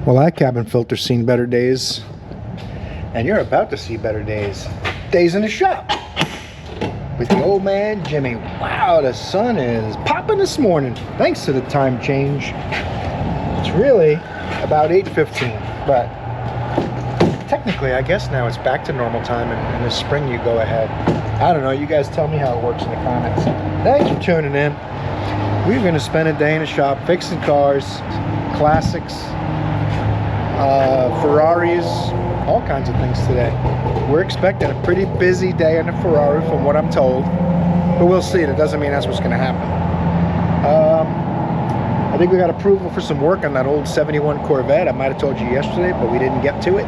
Well, that cabin filter's seen better days, and you're about to see better days. Days in the shop with the old man Jimmy. Wow, the sun is popping this morning thanks to the time change. It's really about 8:15, but technically I guess now it's back to normal time, and in the spring you go ahead. I don't know, you guys tell me how it works in the comments. Thanks for tuning in. We're going to spend a day in the shop fixing cars, classics, Ferraris, all kinds of things today. We're expecting a pretty busy day in the Ferrari from what I'm told, but we'll see. That doesn't mean that's what's going to happen. I think we got approval for some work on that old 71 Corvette. I might have told you yesterday, but we didn't get to it.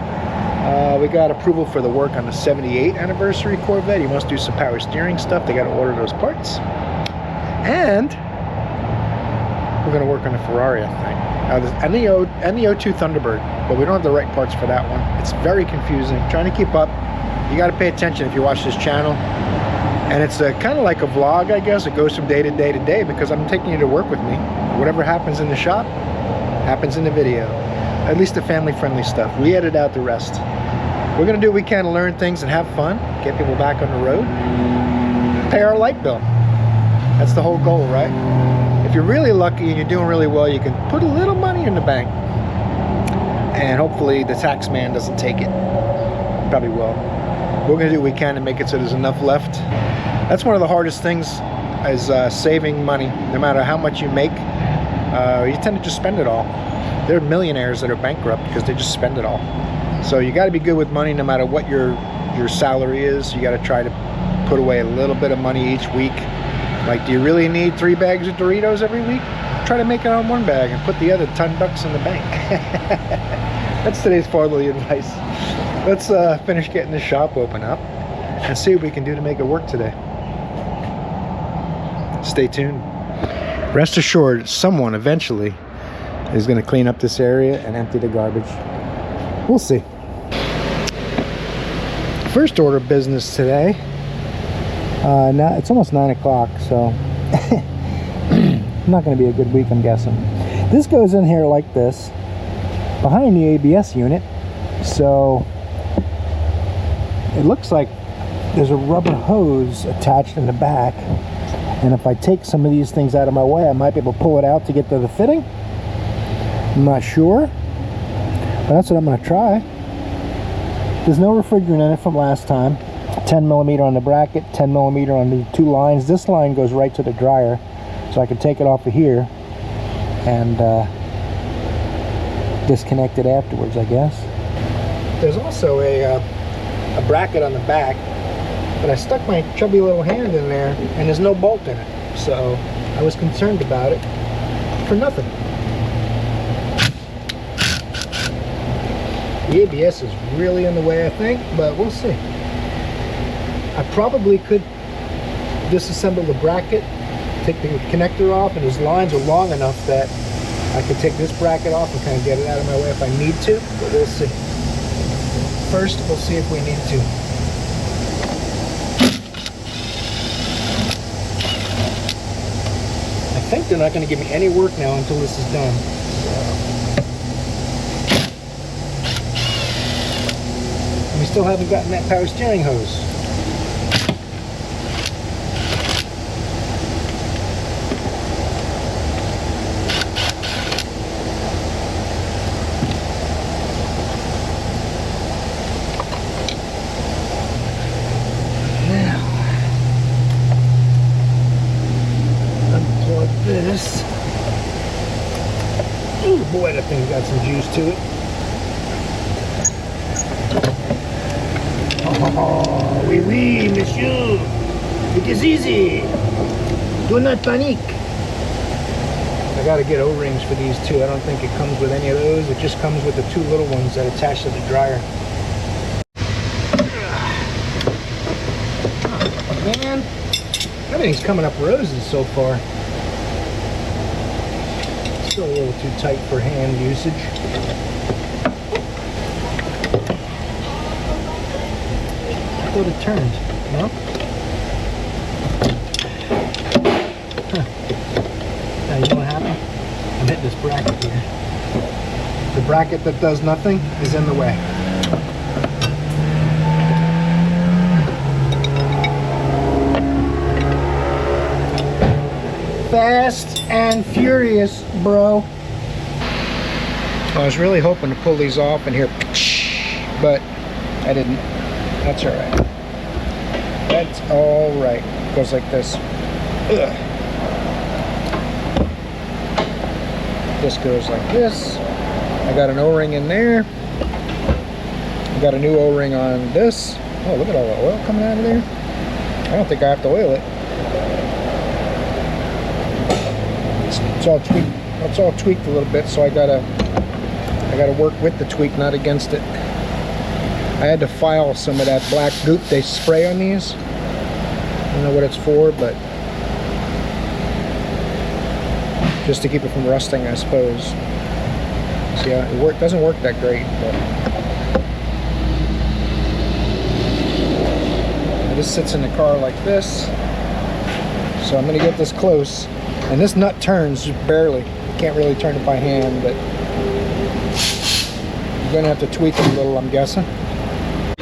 We got approval for the work on the 78 anniversary Corvette. He wants to do some power steering stuff. They got to order those parts. And we're going to work on the Ferrari, I think. And the O2 Thunderbird, but we don't have the right parts for that one. It's very confusing. Trying to keep up. You got to pay attention if you watch this channel. And it's kind of like a vlog, I guess. It goes from day to day to day because I'm taking you to work with me. Whatever happens in the shop happens in the video. At least the family-friendly stuff. We edit out the rest. We're going to do what we can to learn things and have fun. Get people back on the road. Pay our light bill. That's the whole goal, right? If you're really lucky and you're doing really well, you can put a little money in the bank. And hopefully the tax man doesn't take it. Probably will. We're going to do what we can to make it so there's enough left. That's one of the hardest things, is saving money. No matter how much you make, you tend to just spend it all. There are millionaires that are bankrupt because they just spend it all. So you got to be good with money no matter what your salary is. You got to try to put away a little bit of money each week. Like, do you really need 3 bags of Doritos every week? Try to make it on 1 bag and put the other $10 in the bank. That's today's fatherly advice. Let's finish getting the shop open up and see what we can do to make it work today. Stay tuned. Rest assured, someone eventually is going to clean up this area and empty the garbage. We'll see. First order of business today. Now it's almost 9 o'clock, so not going to be a good week, I'm guessing. This goes in here like this, behind the ABS unit, so it looks like there's a rubber hose attached in the back, and if I take some of these things out of my way, I might be able to pull it out to get to the fitting. I'm not sure, but that's what I'm going to try. There's no refrigerant in it from last time. 10mm on the bracket, 10mm on the 2 lines. This line goes right to the dryer, so I can take it off of here and disconnect it afterwards, I guess. There's also a bracket on the back, but I stuck my chubby little hand in there and there's no bolt in it, so I was concerned about it for nothing. The ABS is really in the way, I think, but we'll see. I probably could disassemble the bracket, take the connector off, and those lines are long enough that I could take this bracket off and kind of get it out of my way if I need to, but we'll see. First, we'll see if we need to. I think they're not going to give me any work now until this is done. And we still haven't gotten that power steering hose. This. Oh boy, that thing's got some juice to it. Oh, oui, oui, monsieur. It is easy. Do not panic. I gotta get O-rings for these two. I don't think it comes with any of those. It just comes with the 2 little ones that attach to the dryer. Oh, man, everything's coming up roses so far. Still a little too tight for hand usage. I thought it turned, no? Huh. Now you know what happened? I'm hitting this bracket here. The bracket that does nothing is in the way. Fast and furious, bro. I was really hoping to pull these off and hear, but I didn't. That's all right. That's all right. It goes like this. Ugh. This goes like this. I got an O-ring in there. I got a new O-ring on this. Oh, look at all the oil coming out of there. I don't think I have to oil it. It's all tweaked. It's all tweaked a little bit, so I gotta work with the tweak, not against it. I had to file some of that black goop they spray on these. I don't know what it's for, but just to keep it from rusting, I suppose. See, it doesn't work that great, but this sits in the car like this. So I'm gonna get this close, and this nut turns just barely. You can't really turn it by hand, but you're gonna have to tweak it a little, I'm guessing.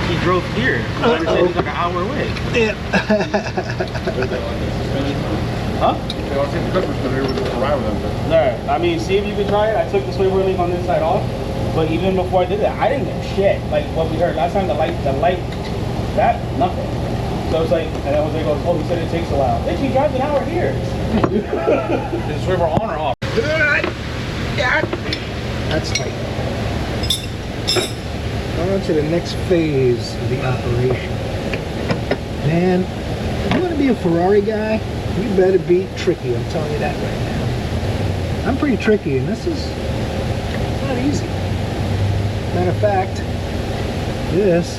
He drove here. I understand he's like an hour away. Yeah. Huh? There. I mean, see if you can try it. I took the swivel link on this side off, but even before I did that, I didn't get shit. Like what we heard last time, the light, that nothing. So it's like, and then Jose goes, oh, he said it takes a while. Bitch, he drives an hour here. Is the swivel on or off? That's tight. On to the next phase of the operation. Man, if you want to be a Ferrari guy, you better be tricky. I'm telling you that right now. I'm pretty tricky, and this is not easy. Matter of fact, this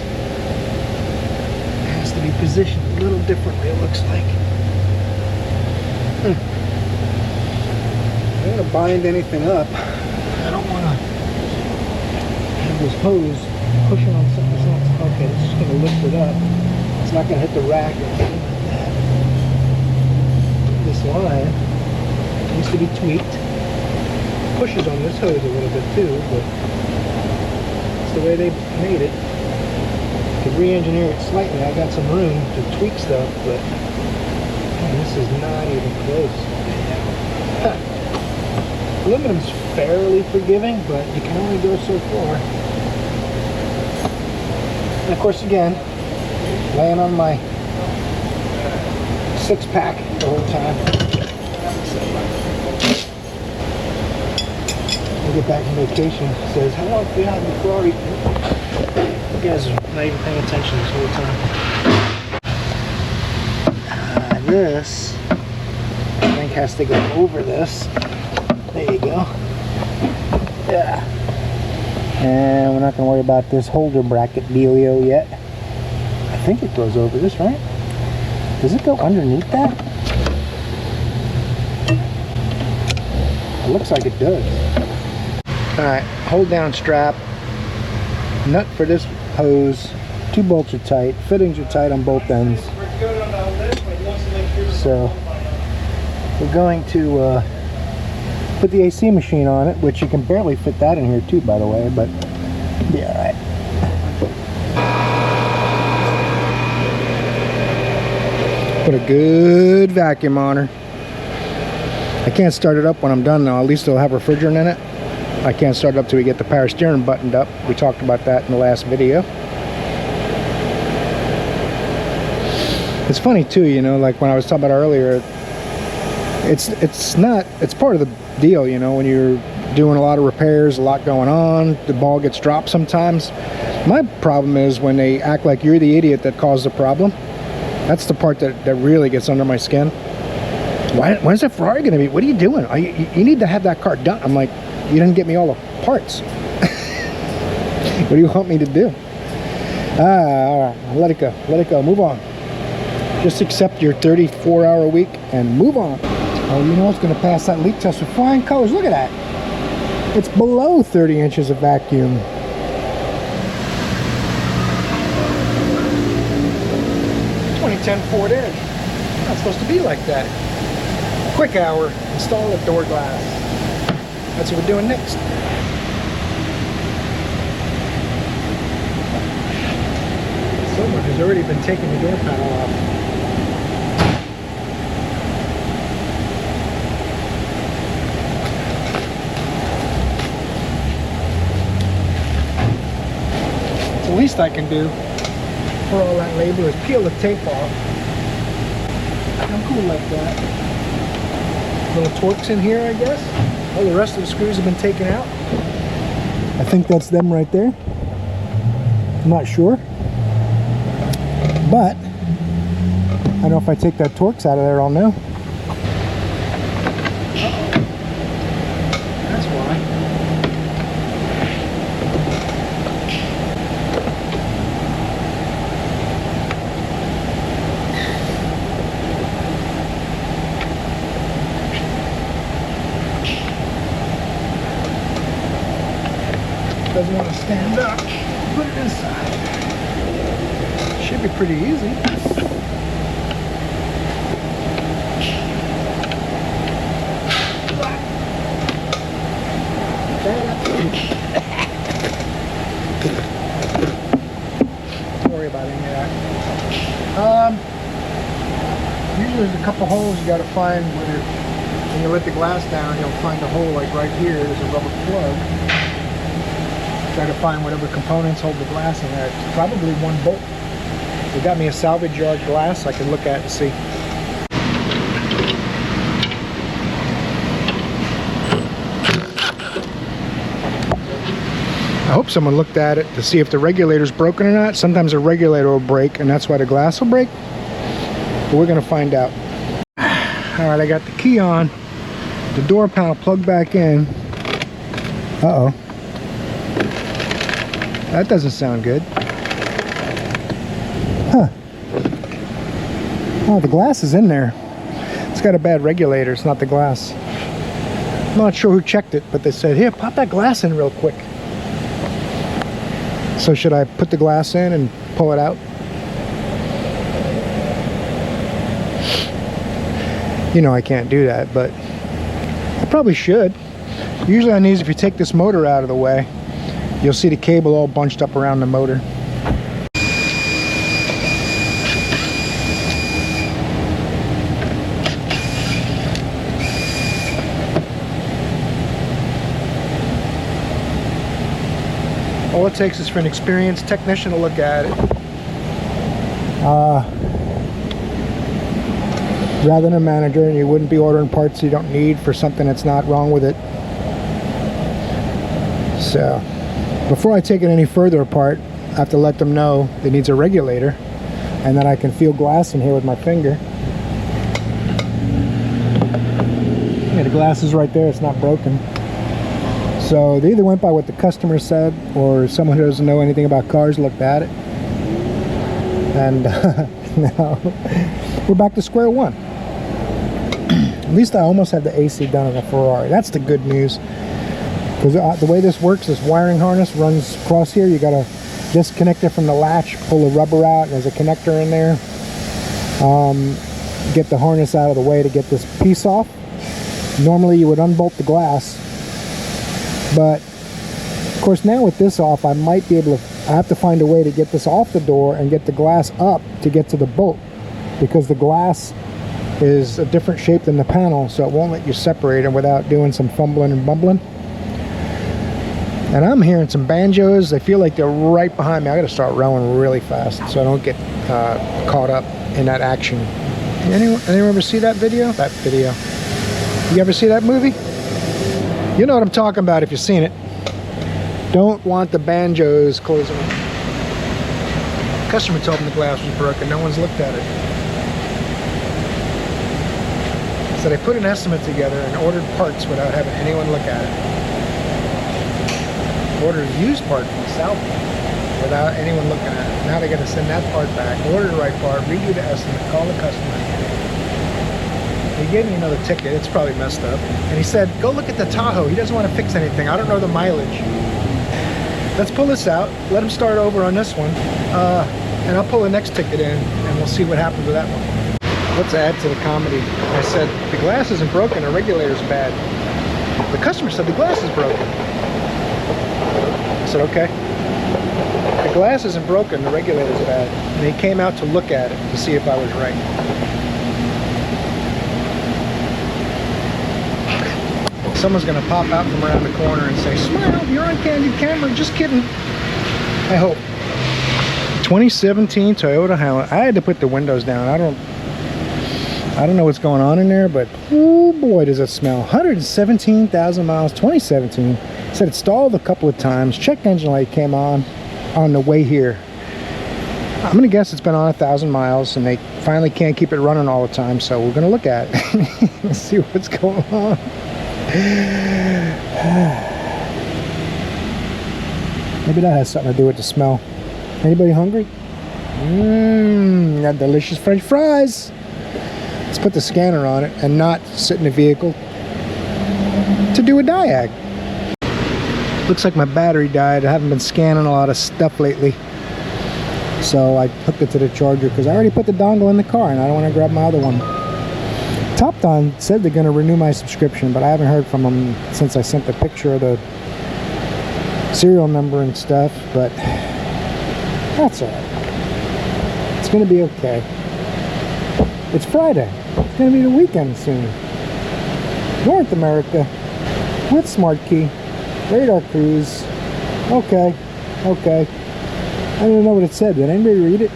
has to be positioned a little differently, it looks like. I don't want to bind anything up. I don't want to have this hose pushing on something else. Okay, it's just going to lift it up. It's not going to hit the rack or anything like that. This line needs to be tweaked. Pushes on this hose a little bit too, but it's the way they made it. Could re-engineer it slightly. I got some room to tweak stuff, but man, this is not even close. Aluminum's fairly forgiving, but you can only go so far. And of course, again, laying on my six-pack the whole time. We'll get back from vacation. It says, how long have you had the Ferrari? You guys are not even paying attention this whole time. This, I think, has to go over this. There you go. Yeah. And we're not going to worry about this holder bracket dealio yet. I think it goes over this, right? Does it go underneath that? It looks like it does. Alright, hold down strap. Nut for this hose. Two bolts are tight. Fittings are tight on both ends. So, we're going to put the AC machine on it, which you can barely fit that in here too, by the way, but yeah, alright. Put a good vacuum on her. I can't start it up when I'm done though. At least it'll have refrigerant in it. I can't start it up till we get the power steering buttoned up. We talked about that in the last video. It's funny too, you know, like when I was talking about earlier, it's part of the deal, you know, when you're doing a lot of repairs, a lot going on, the ball gets dropped sometimes. My problem is when they act like you're the idiot that caused the problem. That's the part that really gets under my skin. When's the Ferrari going to be? What are you doing? You need to have that car done. I'm like, you didn't get me all the parts. What do you want me to do? All right, let it go. Let it go. Move on. Just accept your 34-hour week and move on. Oh, you know it's going to pass that leak test with flying colors. Look at that. It's below 30 inches of vacuum. Ford Edge. It's not supposed to be like that. Quick hour, install the door glass. That's what we're doing next. He's already been taking the door panel off. It's the least I can do for all that labor is peel the tape off. I'm cool like that. Little torques in here, I guess. All the rest of the screws have been taken out. I think that's them right there. I'm not sure. But I know if I take that Torx out of there, I'll know. Uh-oh. That's why. Doesn't want to stand up. Put it inside. Should be pretty easy. Don't worry about any of that. Usually there's a couple holes you got to find when you let the glass down. You'll find a hole like right here. There's a rubber plug. Try to find whatever components hold the glass in there. It's probably one bolt. They got me a salvage yard glass I can look at and see. I hope someone looked at it to see if the regulator's broken or not. Sometimes a regulator will break and that's why the glass will break. But we're gonna find out. All right, I got the key on. The door panel plugged back in. Uh-oh. That doesn't sound good. Huh. Oh, the glass is in there. It's got a bad regulator. It's not the glass. I'm not sure who checked it, but they said, here, pop that glass in real quick. So should I put the glass in and pull it out? You know I can't do that, but I probably should. Usually on these, if you take this motor out of the way, you'll see the cable all bunched up around the motor. All it takes is for an experienced technician to look at it. Rather than a manager, and you wouldn't be ordering parts you don't need for something that's not wrong with it. So before I take it any further apart, I have to let them know it needs a regulator, and then I can feel glass in here with my finger. Yeah, the glass is right there, it's not broken. So they either went by what the customer said, or someone who doesn't know anything about cars looked at it. And now we're back to square one. At least I almost had the AC done on a Ferrari. That's the good news. Because the way this works, this wiring harness runs across here. You got to disconnect it from the latch, pull the rubber out, and there's a connector in there. Get the harness out of the way to get this piece off. Normally you would unbolt the glass, but of course now with this off, I might be able to, I have to find a way to get this off the door and get the glass up to get to the bolt, because the glass is a different shape than the panel, so it won't let you separate them without doing some fumbling and bumbling. And I'm hearing some banjos. They feel like they're right behind me. I gotta start rowing really fast so I don't get caught up in that action. Anyone ever see that video? You ever see that movie? You know what I'm talking about if you've seen it. Don't want the banjos closing. Customer told me the glass was broken. No one's looked at it. So they put an estimate together and ordered parts without having anyone look at it. Ordered a used part from the South without anyone looking at it. Now they got to send that part back, order the right part, redo the estimate, call the customer. He gave me another ticket. It's probably messed up. And he said, go look at the Tahoe. He doesn't want to fix anything. I don't know the mileage. Let's pull this out. Let him start over on this one. And I'll pull the next ticket in and we'll see what happens with that one. Let's add to the comedy. I said, the glass isn't broken, the regulator's bad. The customer said the glass is broken. I said, okay. The glass isn't broken, the regulator's bad. And they came out to look at it to see if I was right. Someone's gonna pop out from around the corner and say, "Smile, you're on candid camera." Just kidding. I hope. 2017 Toyota Highlander. I had to put the windows down. I don't know what's going on in there, but oh boy, does it smell. 117,000 miles, 2017. Said it stalled a couple of times. Check engine light came on the way here. I'm gonna guess it's been on 1,000 miles, and they finally can't keep it running all the time. So we're gonna look at it. Let's see what's going on. Maybe that has something to do with the smell. Anybody hungry? Got delicious French fries. Let's put the scanner on it and not sit in the vehicle to do a diag. Looks like my battery died. I haven't been scanning a lot of stuff lately. So I hooked it to the charger because I already put the dongle in the car and I don't want to grab my other one. Topdon said they're going to renew my subscription, but I haven't heard from them since I sent the picture of the serial number and stuff, but that's all right. It's going to be okay. It's Friday. It's going to be the weekend soon. North America with Smart Key, radar cruise. Okay. I don't even know what it said. Did anybody read it?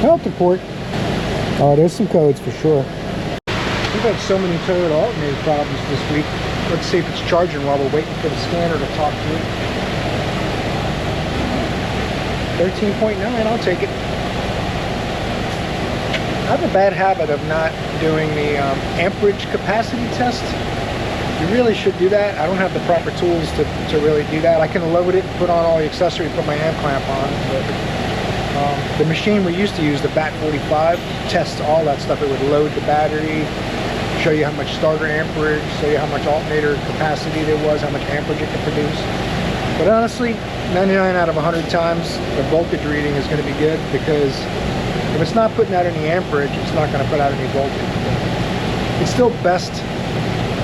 Health report. Oh, there's some codes for sure. We've had so many Toyota alternator problems this week. Let's see if it's charging while we're waiting for the scanner to talk to it. 13.9, I'll take it. I have a bad habit of not doing the amperage capacity test. You really should do that. I don't have the proper tools to really do that. I can load it, put on all the accessories, put my amp clamp on, but the machine we used to use, the BAT 45, tests all that stuff. It would load the battery, show you how much starter amperage, show you how much alternator capacity there was, how much amperage it could produce. But honestly, 99 out of 100 times, the voltage reading is going to be good, because if it's not putting out any amperage, it's not going to put out any voltage. It's still best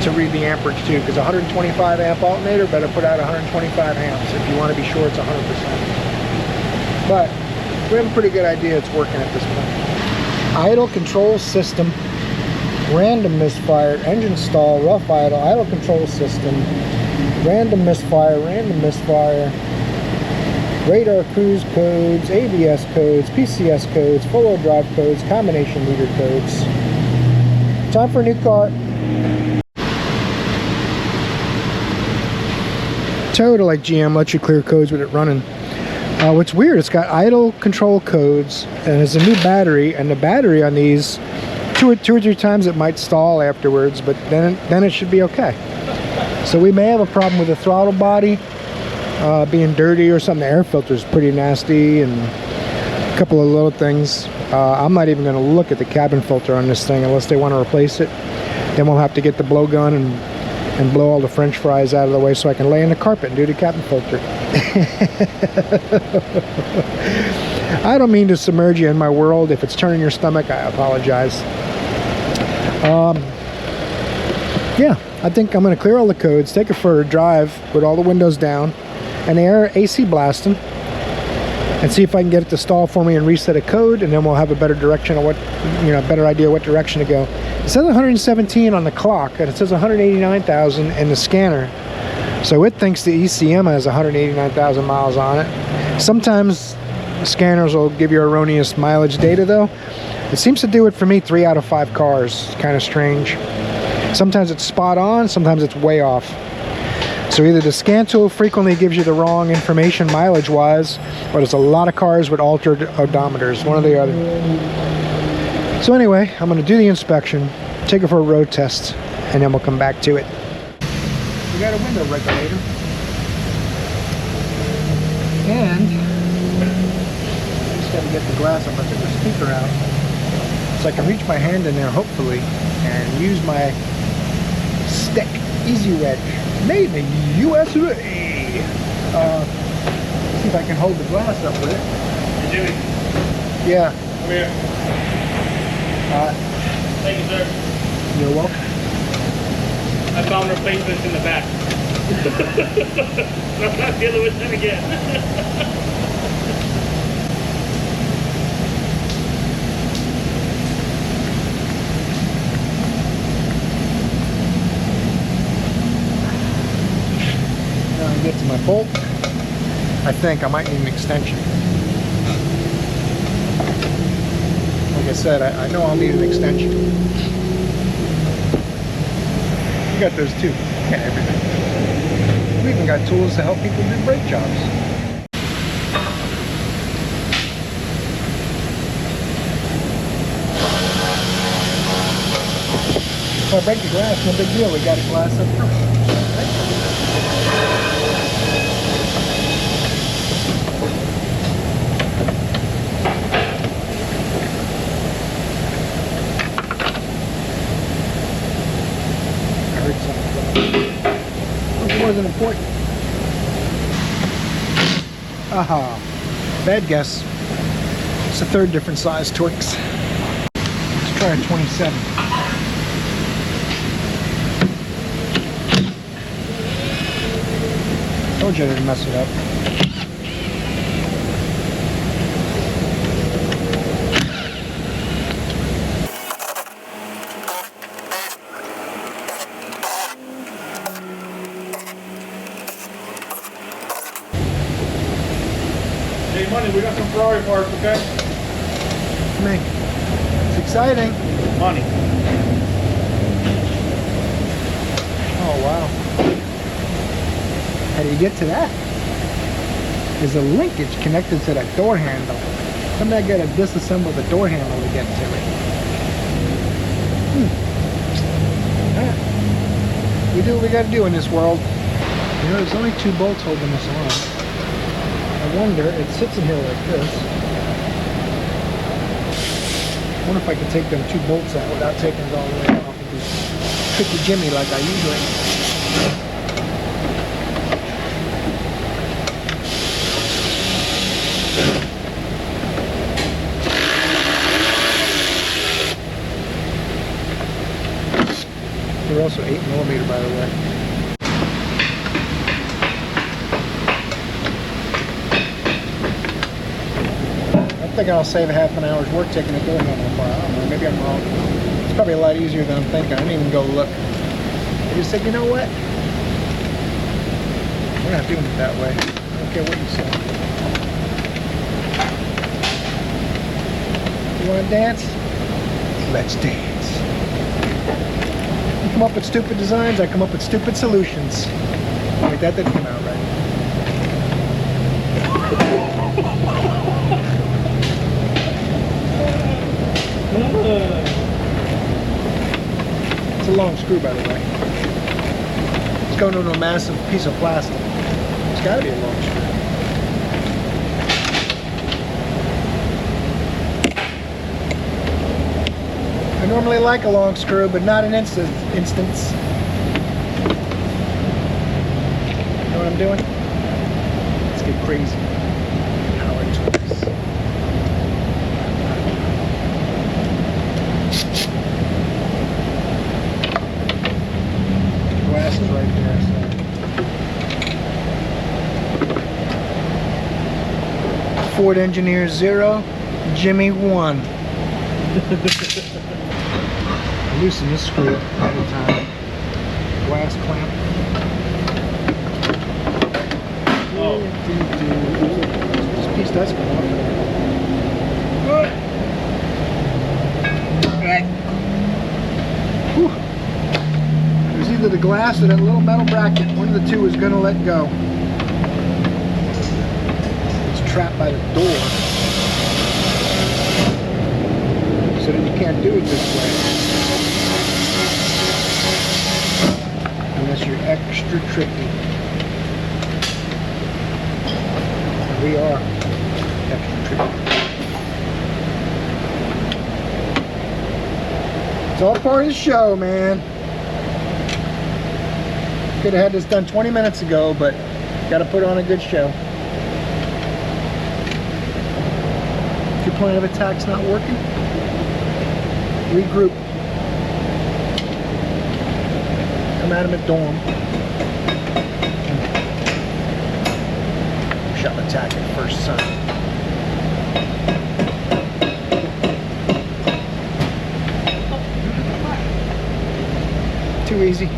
to read the amperage too, because 125 amp alternator better put out 125 amps if you want to be sure it's 100%. But we have a pretty good idea it's working at this point. Idle control system, random misfire, engine stall, rough idle control system, random misfire, radar cruise codes, ABS codes, PCS codes, four-wheel drive codes, combination meter codes. Time for a new car. Toyota, like GM, lets you clear codes with it running. What's weird, it's got idle control codes, and it's a new battery, and the battery on these, two or three times it might stall afterwards, but then it should be okay. So we may have a problem with the throttle body being dirty or something. The air filter is pretty nasty, and a couple of little things. I'm not even going to look at the cabin filter on this thing unless they want to replace it. Then we'll have to get the blowgun and blow all the French fries out of the way so I can lay in the carpet and do the cabin filter. I don't mean to submerge you in my world. If it's turning your stomach, I apologize. Yeah, I think I'm going to clear all the codes, take it for a drive with all the windows down and the air AC blasting, and see if I can get it to stall for me and reset a code, and then we'll have a better direction of what, better idea what direction to go. It says 117 on the clock, and it says 189,000 in the scanner. So it thinks the ECM has 189,000 miles on it. Sometimes scanners will give you erroneous mileage data though. It seems to do it for me 3 out of 5 cars. It's kind of strange. Sometimes it's spot on, sometimes it's way off. So either the scan tool frequently gives you the wrong information mileage wise, or there's a lot of cars with altered odometers, one or the other. So anyway, I'm going to do the inspection, take it for a road test, and then we'll come back to it. We got a window regulator, and I just got to get the glass up. I took the speaker out so I can reach my hand in there hopefully and use my stick easy wedge made in the USA. See if I can hold the glass up with it. Hey Jimmy. Yeah. Come here. Thank you, sir. You're welcome. I found replacements in the back. I'm not dealing with them again. Now I get to my bolt. I think I might need an extension. Like I said, I know I'll need an extension. We got those too. Yeah, everything. We even got tools to help people do brake jobs. If I break the glass, no big deal. We got a glass up front. It wasn't important. Aha. Bad guess. It's a third different size Twix. Let's try a 27. Told you I didn't mess it up. Hey, money, we got some Ferrari parts, okay? Me. It's exciting. Money. Oh wow. How do you get to that? There's a linkage connected to that door handle. Someday I gotta disassemble the door handle to get to it. Alright. We do what we gotta do in this world. You know, there's only 2 bolts holding this on. I wonder, it sits in here like this. I wonder if I could take them 2 bolts out without taking it all the way off and just tricky Jimmy like I usually do. They're also 8mm, by the way. I'm thinking I'll save a half an hour's work taking the door handle apart. I don't know, maybe I'm wrong. It's probably a lot easier than I'm thinking. I didn't even go look. I just said, you know what? We're not doing it that way. I don't care what you say. You want to dance? Let's dance. You come up with stupid designs, I come up with stupid solutions. Wait, that didn't come out right. It's a long screw, by the way. It's going into a massive piece of plastic. It's got to be a long screw. I normally like a long screw, but not in instance. You know what I'm doing? Let's get crazy. Power tools. Glass is right there. So. Ford Engineer 0, Jimmy 1. Loosen this screw every time. Glass clamp. Oh. This piece does come off. Whew. There's either the glass or that little metal bracket. One of the two is going to let go. It's trapped by the door. So that you can't do it this way. Unless you're extra tricky. And we are extra tricky. It's all part of the show, man. Could have had this done 20 minutes ago, but got to put on a good show. If your plan of attack's not working, regroup. Come at him at dorm. Shall attack at first sign. Too easy.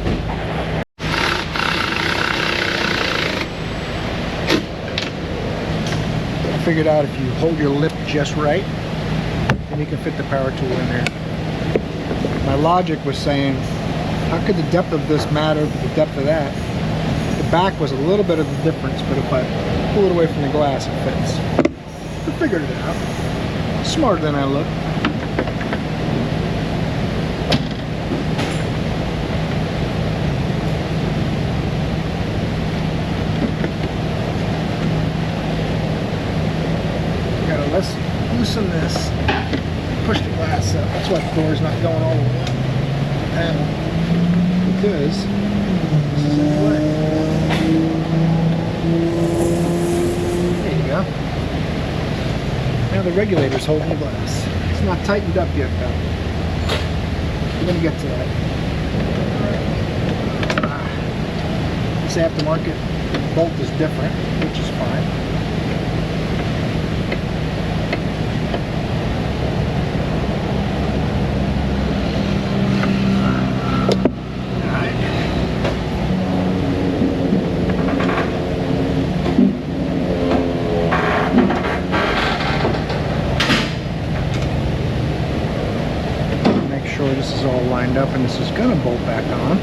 I figured out if you hold your lip just right, then you can fit the power tool in there. My logic was saying, how could the depth of this matter with the depth of that? The back was a little bit of the difference, but if I pull it away from the glass, it fits. I figured it out. Smarter than I look. Gotta loosen this. Push the glass up. That's why the door's not going all the way up the panel. Because this is in the way. There you go. Now the regulator's holding the glass. It's not tightened up yet though. We're gonna get to that. This aftermarket bolt is different, which is fine. This is all lined up and this is going to bolt back on.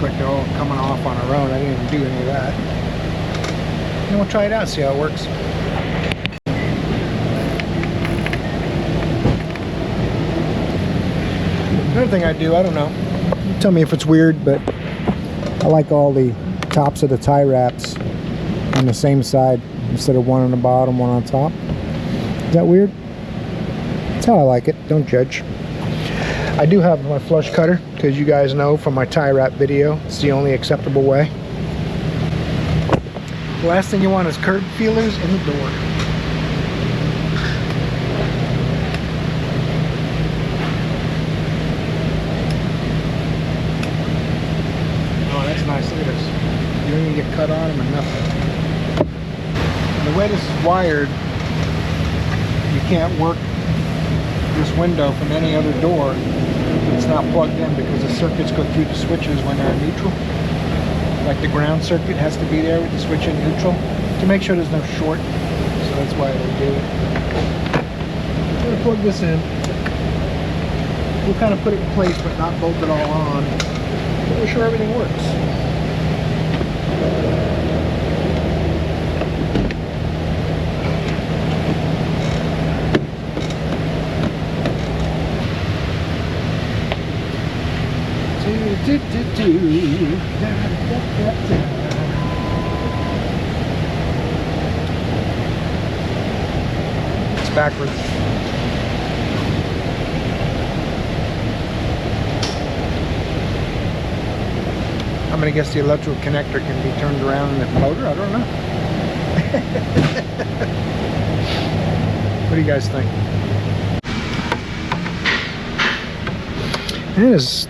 Like they're all coming off on their own. I didn't even do any of that. And we'll try it out, see how it works. Another thing I do, I don't know. Tell me if it's weird, but I like all the tops of the tie wraps on the same side instead of one on the bottom, one on top. Is that weird? That's how I like it. Don't judge. I do have my flush cutter, because you guys know from my tie wrap video, it's the only acceptable way. The last thing you want is curb feelers in the door. Oh, that's nice. Look at this. You don't even get cut on them or nothing. And the way this is wired, you can't work this window from any other door. It's not plugged in because the circuits go through the switches when they're in neutral. Like the ground circuit has to be there with the switch in neutral to make sure there's no short. So that's why they do it. I'm going to plug this in. We'll kind of put it in place but not bolt it all on. But we're sure everything works. It's backwards. I'm gonna guess the electrical connector can be turned around in the motor. I don't know. What do you guys think? There's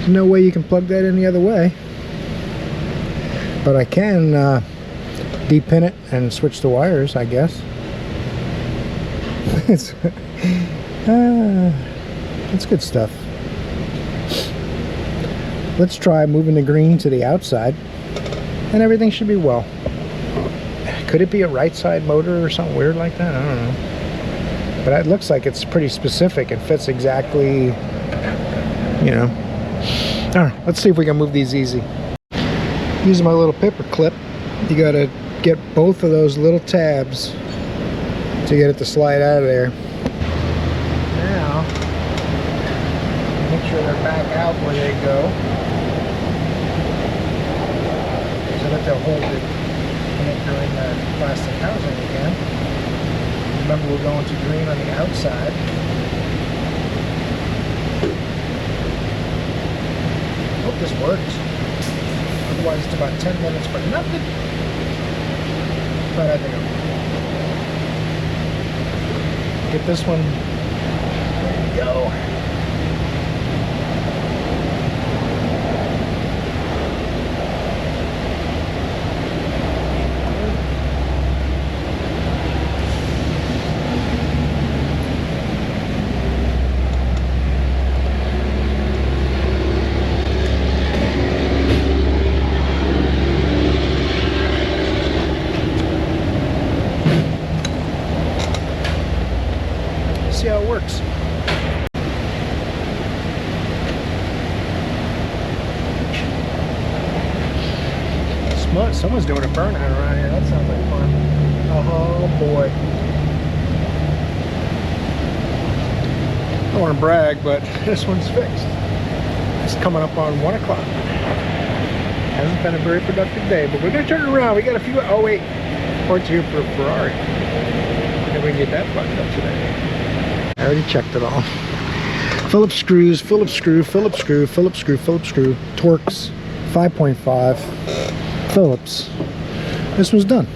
no way you can plug that any other way, but I can depin it and switch the wires, I guess. It's good stuff. Let's try moving the green to the outside and everything should be well. Could it be a right side motor or something weird like that? I don't know, but it looks like it's pretty specific. It fits exactly, you know. Alright, let's see if we can move these easy. Using my little paper clip, you gotta get both of those little tabs to get it to slide out of there. Now, Make sure they're back out where they go, so that they'll hold it during the plastic housing again. Remember, we're going to green on the outside. Hope this works. Otherwise, it's about 10 minutes for nothing. But I think I'll get this one. There we go. See how it works. Someone's doing a burnout around here. That sounds like fun. Oh boy. I don't want to brag, but this one's fixed. It's coming up on 1 o'clock. Hasn't been a very productive day, but we're going to turn it around. We got a few, oh wait, parts here for Ferrari. Maybe we can get that buttoned up today. I already checked it all. Phillips screws, Phillips screw, Phillips screw, Phillips screw, Phillips screw. Torx 5.5. Phillips. This was done.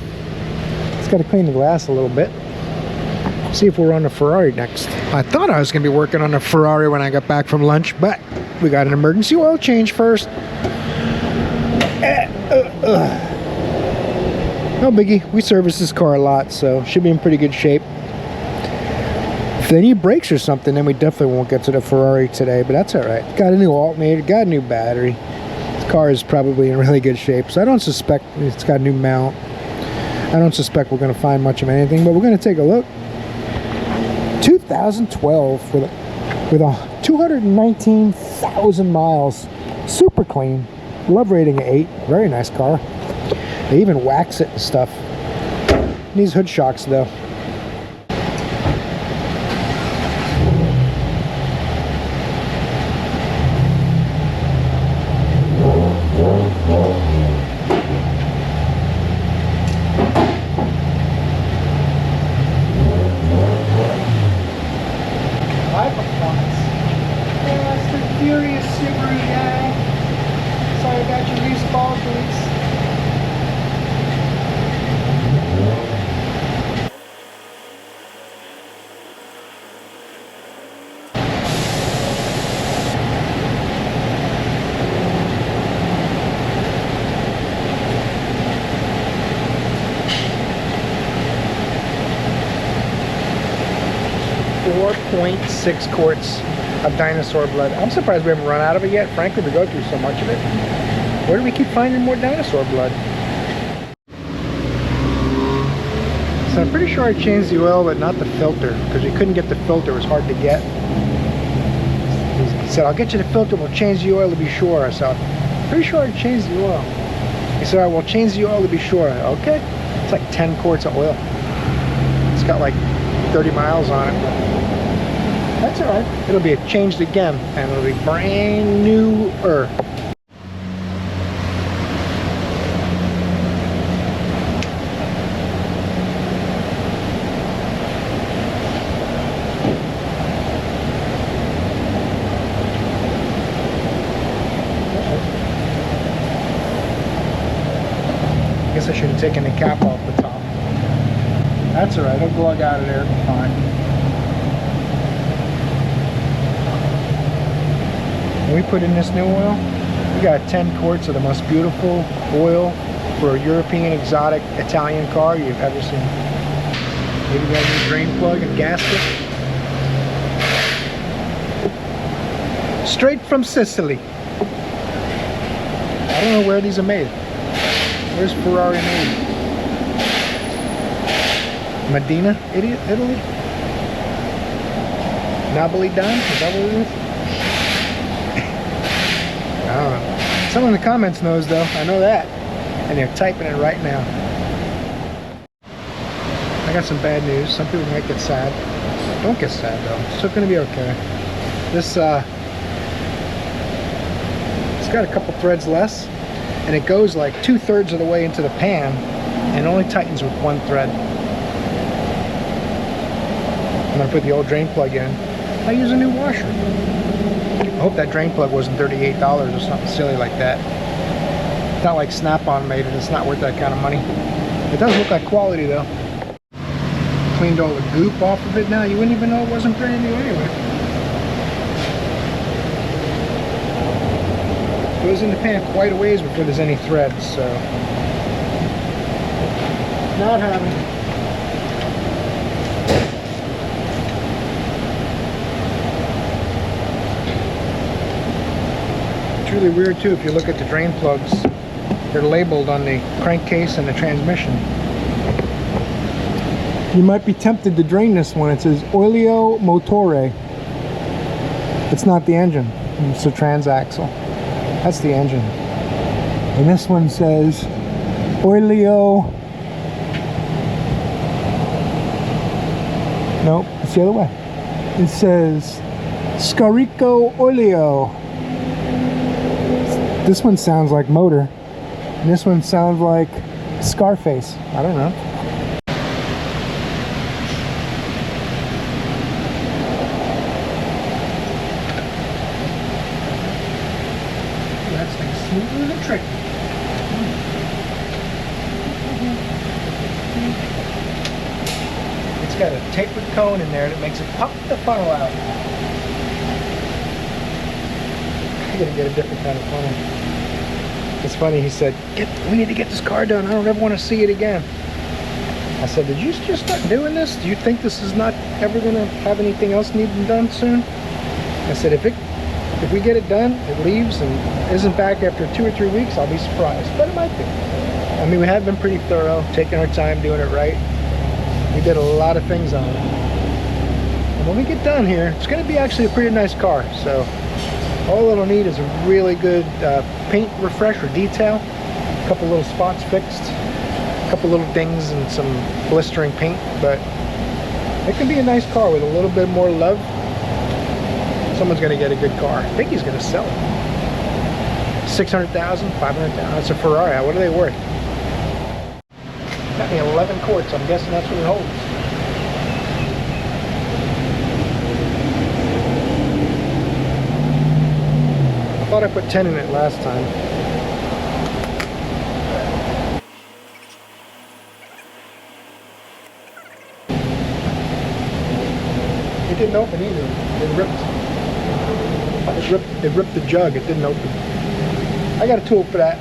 Just got to clean the glass a little bit. See if we're on the Ferrari next. I thought I was going to be working on the Ferrari when I got back from lunch, but we got an emergency oil change first. No biggie. We service this car a lot, so should be in pretty good shape. If they need brakes or something, then we definitely won't get to the Ferrari today, but that's all right. Got a new alternator, got a new battery. This car is probably in really good shape, so I don't suspect it's got a new mount. I don't suspect we're going to find much of anything, but we're going to take a look. 2012 with a 219,000 miles. Super clean. Love rating of 8. Very nice car. They even wax it and stuff. Needs hood shocks though. Furious Subaru guy. Sorry about your loose ball joints. .6 quarts of dinosaur blood. I'm surprised we haven't run out of it yet. Frankly, we go through so much of it. Where do we keep finding more dinosaur blood? So I'm pretty sure I changed the oil, but not the filter, because we couldn't get the filter. It was hard to get. He said, I'll get you the filter, we'll change the oil to be sure. So I'm pretty sure I changed the oil. He said, all right, we'll change the oil to be sure. Okay. It's like 10 quarts of oil. It's got like 30 miles on it. That's all right. It'll be changed again, and it'll be brand newer. I guess I should have taken the cap off the top. That's all right. It'll glug out of there. It'll be fine. When we put in this new oil, we got 10 quarts of the most beautiful oil for a European exotic Italian car you've ever seen. Maybe got a new drain plug and gasket. Straight from Sicily. I don't know where these are made. Where's Ferrari made? Medina, Italy? Napoli done? Is that what it is? I don't know. Someone in the comments knows though, I know that. And they're typing it right now. I got some bad news. Some people might get sad. Don't get sad though. It's still gonna be okay. This got a couple threads less, and it goes like 2/3 of the way into the pan, and only tightens with 1 thread. I'm gonna put the old drain plug in. I use a new washer. I hope that drain plug wasn't $38 or something silly like that. It's not like Snap-on made it. It's not worth that kind of money. It does look like quality though. Cleaned all the goop off of it now. You wouldn't even know it wasn't brand new anyway. It goes in the pan quite a ways before there's any threads, so not having it. It's really weird too if you look at the drain plugs. They're labeled on the crankcase and the transmission. You might be tempted to drain this one. It says Olio Motore. It's not the engine. It's a transaxle. That's the engine. And this one says Olio. Nope, it's the other way. It says Scarico Olio. This one sounds like motor. And this one sounds like Scarface. I don't know. That thing's smoother than tricky. It's got a tapered cone in there that makes it pop the funnel out. I gotta get a different kind of funnel. It's funny, he said, we need to get this car done. I don't ever want to see it again. I said, did you just start doing this? Do you think this is not ever going to have anything else needing done soon? I said, if we get it done, it leaves and isn't back after 2 or 3 weeks, I'll be surprised. But it might be. I mean, we have been pretty thorough, taking our time, doing it right. We did a lot of things on it. And when we get done here, it's going to be actually a pretty nice car. So all it'll need is a really good paint refresh or detail, a couple little spots fixed, a couple little dings and some blistering paint, but it can be a nice car with a little bit more love. Someone's going to get a good car. I think he's going to sell it. 600,000, 500,000. It's a Ferrari. What are they worth? Got me 11 quarts. I'm guessing that's what it holds. I thought I put 10 in it last time. It didn't open either. It ripped the jug. It didn't open. I got a tool for that.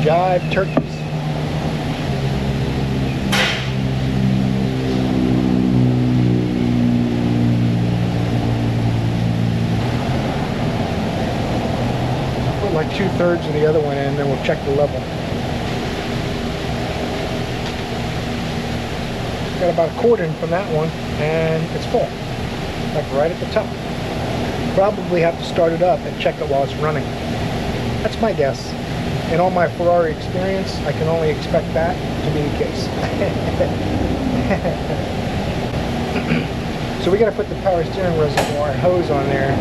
Jive turkeys. Like 2/3 of the other one in, then we'll check the level. Got about a quart in from that one, and it's full. Like right at the top. Probably have to start it up and check it while it's running. That's my guess. In all my Ferrari experience, I can only expect that to be the case. So we got to put the power steering reservoir and hose on there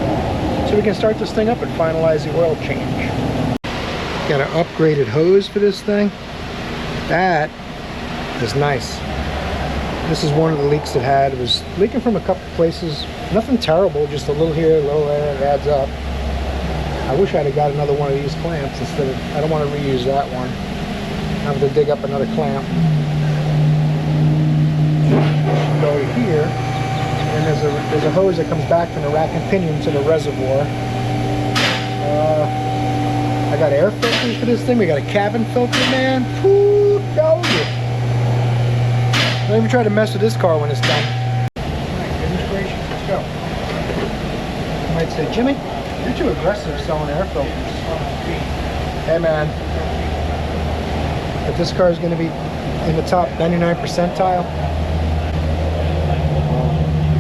so we can start this thing up and finalize the oil change. Got an upgraded hose for this thing. That is nice. This is one of the leaks it had. It was leaking from a couple places. Nothing terrible, just a little here, a little there, it adds up. I wish I'd have got another one of these clamps instead of, I don't want to reuse that one. I have to dig up another clamp. Go here, and there's a hose that comes back from the rack and pinion to the reservoir. I got air filters for this thing. We got a cabin filter, man. Whoo, go yeah. Don't even try to mess with this car when it's done. Alright, goodness gracious, let's go. You might say, Jimmy, you're too aggressive selling air filters. Hey man, if this car is going to be in the top 99 percentile,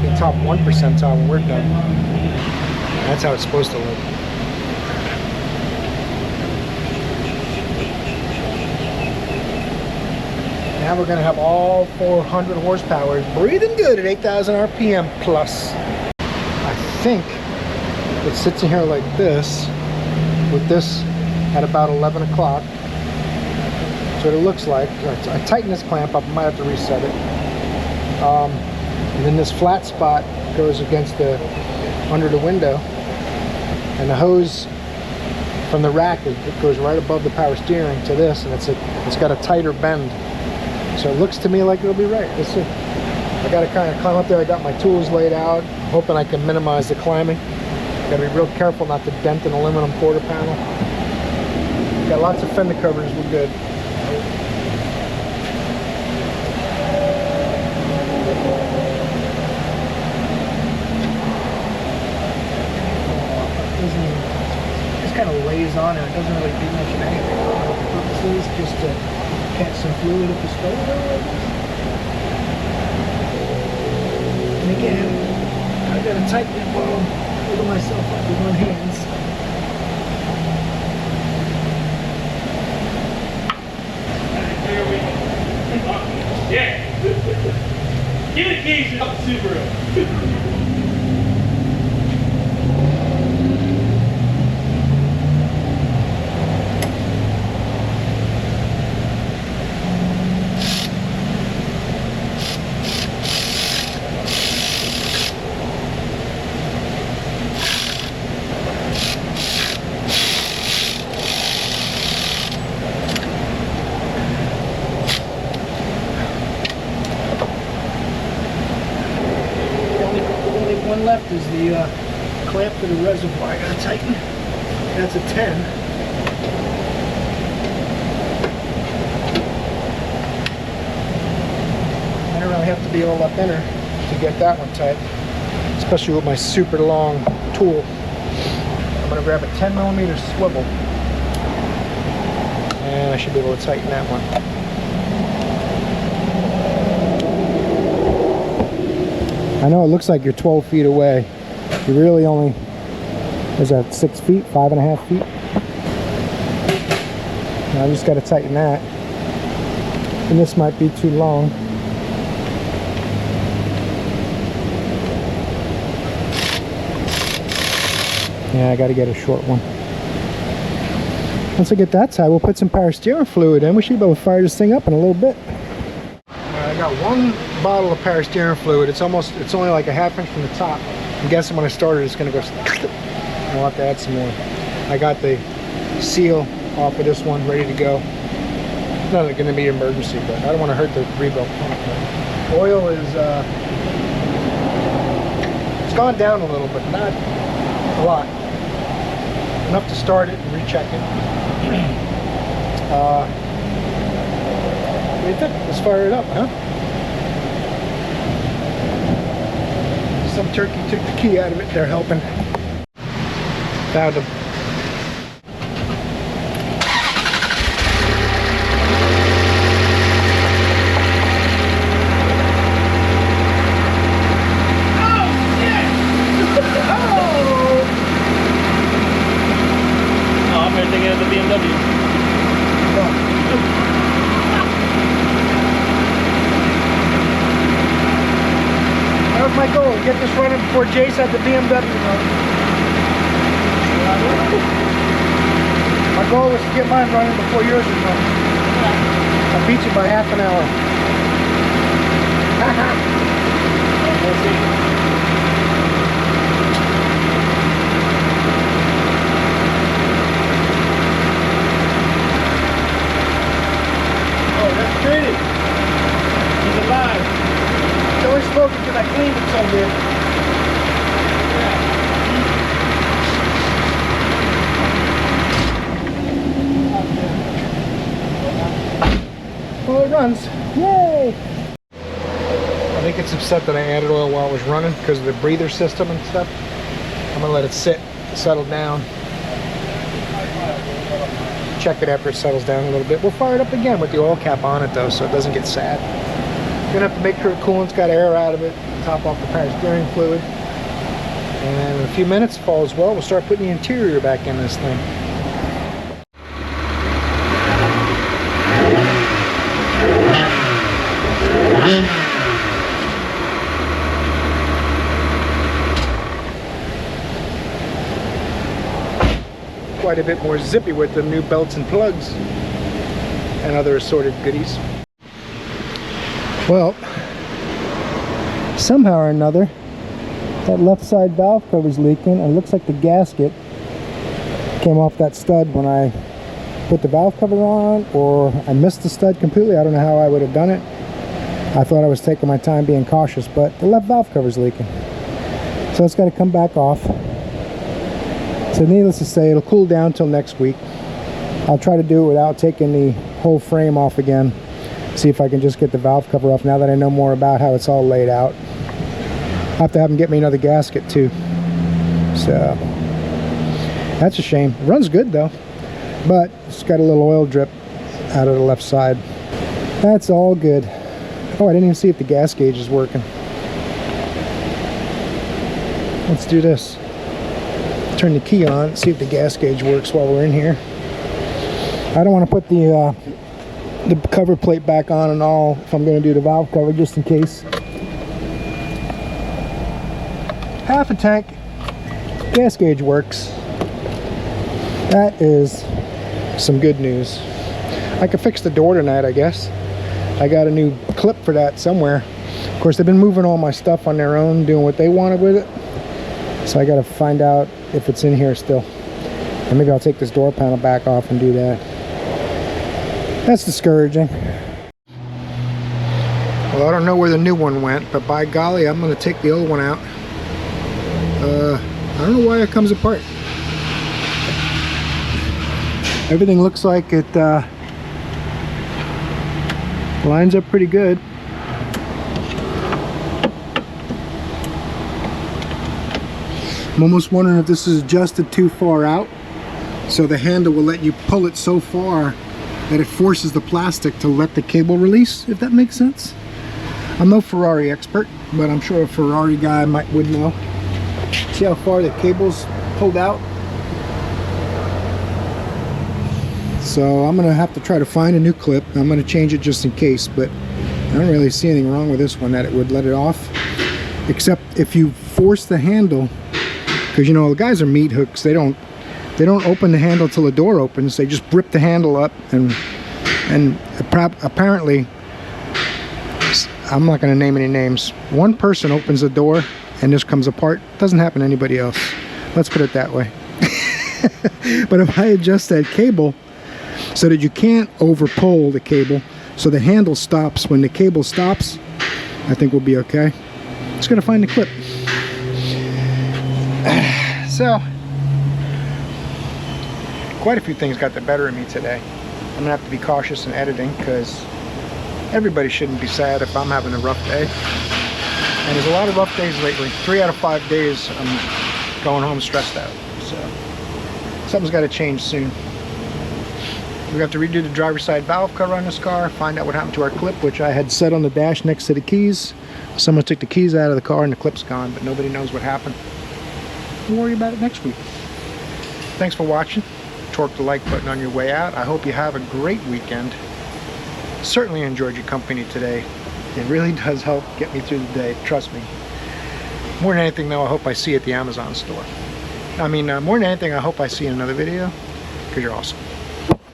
the top 1 percentile when we're done. That's how it's supposed to look. Now we're going to have all 400 horsepower breathing good at 8,000 RPM plus. I think it sits in here like this, with this at about 11 o'clock. That's what it looks like. I tighten this clamp up, I might have to reset it. And then this flat spot goes against the, under the window. And the hose from the rack, it goes right above the power steering to this, and it's got a tighter bend. So it looks to me like it'll be right. Let's see. I gotta kind of climb up there. I got my tools laid out, hoping I can minimize the climbing. Gotta be real careful not to dent an aluminum quarter panel. Got lots of fender covers, we're good. Just kind of lays on there. It doesn't really do much of anything. I don't know what the purpose is, just to catch some fluid if the stove like this. And again, I gotta tighten it while I'm holding myself up with one hand. Yeah. Give the keys to the Subaru. One left is the clamp for the reservoir. I gotta tighten. That's a 10. I don't really have to be all up in her to get that one tight, especially with my super long tool. I'm gonna grab a 10mm swivel, and I should be able to tighten that one. I know it looks like you're 12 feet away. You really only, is that 6 feet, 5.5 feet? Now I just got to tighten that. And this might be too long. Yeah, I got to get a short one. Once I get that tight, we'll put some power steering fluid in. We should be able to fire this thing up in a little bit. I got one bottle of power steering fluid. It's only like a ½ inch from the top. I'm guessing when I started it's gonna go I'll have to add some more. I got the seal off of this one ready to go. It's not gonna be an emergency, but I don't want to hurt the rebuilt pump. Oil is it's gone down a little, but not a lot. Enough to start it and recheck it. What do you think? Let's fire it up, huh? Some turkey took the key out of it. They're helping. Found them. I'm here thinking of the BMW. That was my goal, to get this running before Jace had the BMW running. My goal was to get mine running before yours was running. I beat you by half an hour. We'll see. Oh, that's pretty. He's alive. It's only smoking because I cleaned it so good. Well, it runs. Yay! I think it's upset that I added oil while it was running because of the breather system and stuff. I'm gonna let it settle down. Check it after it settles down a little bit. We'll fire it up again with the oil cap on it though, so it doesn't get sad. You're gonna have to make sure the coolant's got air out of it, top off the power steering fluid. And in a few minutes, if all is well, we'll start putting the interior back in this thing. quite a bit more zippy with the new belts and plugs and other assorted goodies. Well, somehow or another, that left side valve cover's leaking, and it looks like the gasket came off that stud when I put the valve cover on, or I missed the stud completely. I don't know how I would have done it. I thought I was taking my time being cautious, but the left valve cover's leaking. So it's got to come back off. So needless to say, it'll cool down till next week. I'll try to do it without taking the whole frame off again. See if I can just get the valve cover off now that I know more about how it's all laid out. I'll have to have them get me another gasket too. So that's a shame. It runs good though, but it's got a little oil drip out of the left side. That's all good. Oh, I didn't even see if the gas gauge is working. Let's do this. Turn the key on, see if the gas gauge works while we're in here. I don't want to put the cover plate back on and all if I'm going to do the valve cover, just in case. Half a tank. Gas gauge works. That is some good news. I could fix the door tonight, I guess. I got a new clip for that somewhere. Of course, they've been moving all my stuff on their own, doing what they wanted with it. So I got to find out if it's in here still. And maybe I'll take this door panel back off and do that. That's discouraging. Well, I don't know where the new one went, but by golly, I'm going to take the old one out. I don't know why it comes apart. Everything looks like it lines up pretty good. I'm almost wondering if this is adjusted too far out, so the handle will let you pull it so far that it forces the plastic to let the cable release, if that makes sense. I'm no Ferrari expert, but I'm sure a Ferrari guy would know. See how far the cable's pulled out? So I'm gonna have to try to find a new clip. I'm gonna change it just in case, but I don't really see anything wrong with this one that it would let it off, except if you force the handle, because you know the guys are meat hooks. They don't open the handle till the door opens. They just rip the handle up, and apparently, I'm not going to name any names. One person opens the door and this comes apart. Doesn't happen to anybody else. Let's put it that way. But if I adjust that cable so that you can't over pull the cable, so the handle stops when the cable stops, I think we'll be okay. Just gotta find the clip. So, quite a few things got the better of me today. I'm gonna have to be cautious in editing because everybody shouldn't be sad if I'm having a rough day. And there's a lot of rough days lately. 3 out of 5 days I'm going home stressed out. So something's got to change soon. We have to redo the driver's side valve cover on this car, find out what happened to our clip, which I had set on the dash next to the keys. Someone took the keys out of the car and the clip's gone, but nobody knows what happened. We'll worry about it next week. Thanks for watching. Torque the like button on your way out. I hope you have a great weekend. Certainly enjoyed your company today. It really does help get me through the day, trust me. More than anything though, I hope I see you at the Amazon store. I mean, more than anything, I hope I see you in another video, because you're awesome.